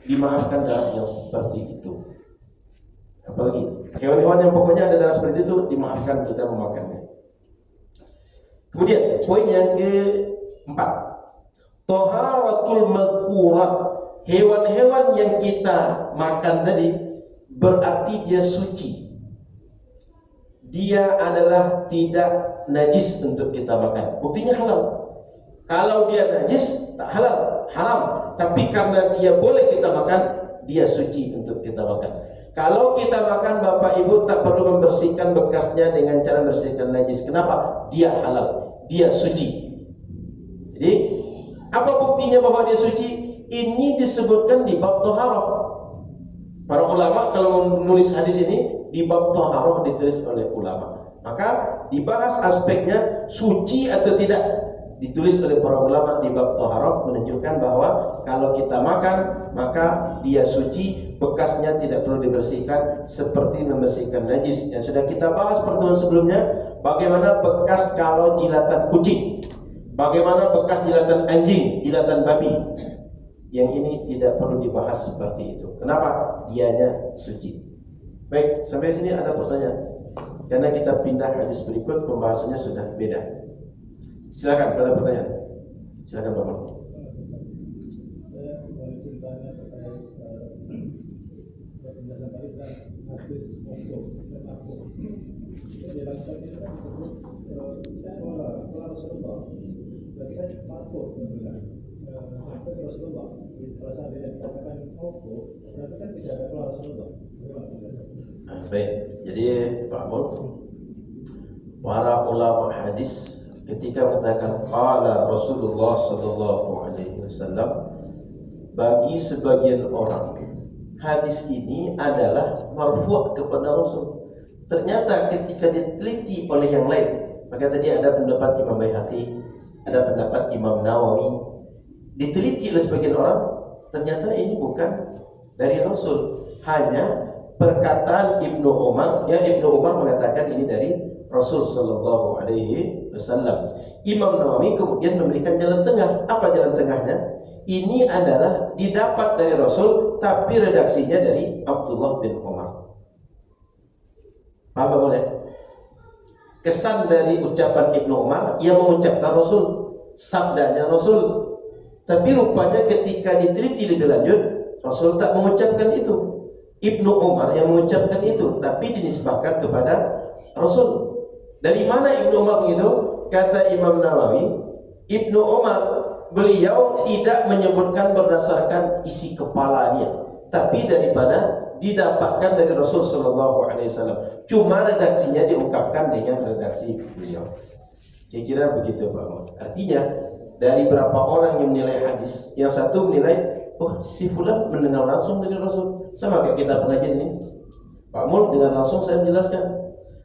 dimaafkan darah yang seperti itu. Apalagi hewan-hewan yang pokoknya ada darah seperti itu dimaafkan kita memakannya. Kemudian poin yang keempat, taharatul madhkurat. Hewan-hewan yang kita makan tadi berarti dia suci. Dia adalah tidak najis untuk kita makan. Buktinya halal. Kalau dia najis tak halal, haram. Tapi karena dia boleh kita makan, dia suci untuk kita makan. Kalau kita makan, Bapak Ibu tak perlu membersihkan bekasnya dengan cara membersihkan najis. Kenapa? Dia halal, dia suci. Jadi apa buktinya bahwa dia suci? Ini disebutkan di bab thaharah. Para ulama kalau menulis hadis ini di bab thaharah ditulis oleh ulama. Maka dibahas aspeknya suci atau tidak, ditulis oleh para ulama di bab thaharah, menunjukkan bahwa kalau kita makan maka dia suci, bekasnya tidak perlu dibersihkan seperti membersihkan najis. Yang sudah kita bahas pertemuan sebelumnya, bagaimana bekas kalau jilatan kucing, bagaimana bekas jilatan anjing, jilatan babi. Yang ini tidak perlu dibahas seperti itu. Kenapa? Dianya suci. Baik, sampai sini ada pertanyaan? Karena kita pindah hadis berikut, pembahasannya sudah beda. Silakan, ada pertanyaan. Silakan Bapak. Saya boleh ceritanya terkait penjelasan tadi tentang hadis waktu. Jadi dalam hadis itu kan disebut saya kalau Rasulullah, berarti kan makhluk sebenarnya. Sampai Rasulullah, kalau saya tidak dikatakan waktu, berarti kan tidak ada keluar Rasulullah. Baik, jadi Pak Mul, para ulama hadis ketika mengatakan qala Rasulullah sallallahu alaihi wasallam, bagi sebagian orang hadis ini adalah marfu' kepada Rasul. Ternyata ketika diteliti oleh yang lain, maka tadi ada pendapat Imam Baihaqi, ada pendapat Imam Nawawi, diteliti oleh sebagian orang, ternyata ini bukan dari Rasul, hanya perkataan Ibnu Umar. Ya, Ibnu Umar mengatakan ini dari Rasul sallallahu alaihi wasallam. Imam Nawawi kemudian memberikan jalan tengah. Apa jalan tengahnya? Ini adalah didapat dari Rasul, tapi redaksinya dari Abdullah bin Umar. Paham boleh? Kesan dari ucapan Ibnu Umar, ia mengucapkan Rasul, sabdanya Rasul. Tapi rupanya ketika diteliti lebih lanjut, Rasul tak mengucapkan itu. Ibnu Umar yang mengucapkan itu, tapi dinisbahkan kepada Rasul. Dari mana Ibnu Umar begitu? Kata Imam Nawawi, Ibnu Umar beliau tidak menyebutkan berdasarkan isi kepala dia, tapi daripada didapatkan dari Rasul sallallahu alaihi wasallam. Cuma redaksinya diungkapkan dengan redaksi beliau. Kira-kira begitu Pak. Artinya dari berapa orang yang menilai hadis, yang satu menilai, oh si fulan mendengar langsung dari Rasul. Sama kayak kita pengajian ini, Pak Mul dengan langsung saya menjelaskan.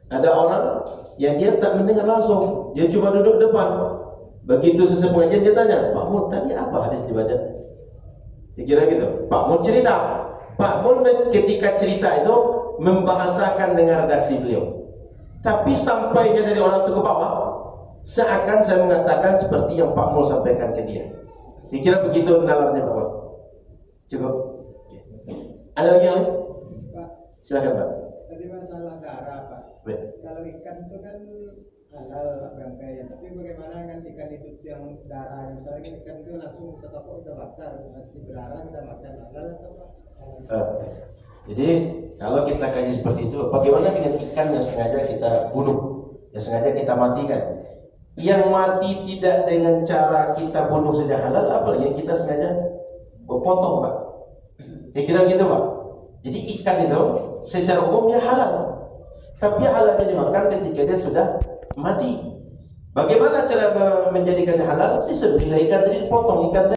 Ada orang yang dia tak mendengar langsung, dia cuma duduk depan. Begitu selesai pengajian dia tanya, Pak Mul tadi apa hadis dibaca? Kira gitu. Pak Mul cerita. Pak Mul ketika cerita itu membahasakan dengan redaksi beliau. Tapi sampainya dari orang itu ke bawah, seakan saya mengatakan seperti yang Pak Mul sampaikan ke dia. Dikira begitu nalarnya Pak Mul. Cukup. Ada lagi yang lain? Pak, Silakan Pak. tadi masalah darah Pak. Baik. Kalau ikan itu kan halal bangkai ya, tapi bagaimana dengan ikan hidup yang darah? Misalnya ikan itu langsung kita tokok, kita bakar, masih berdarah kita makan, halal atau apa? Jadi kalau kita kaji seperti itu, bagaimana dengan ikan yang sengaja kita bunuh, yang sengaja kita matikan? Yang mati tidak dengan cara kita bunuh saja halal, apalagi yang kita sengaja potong Pak. Kira gitu Pak. Jadi ikan itu secara umum dia halal, tapi halalnya dimakan ketika dia sudah mati. Bagaimana cara menjadikannya halal? Disembelih ikan tadi, dipotong ikan tadi.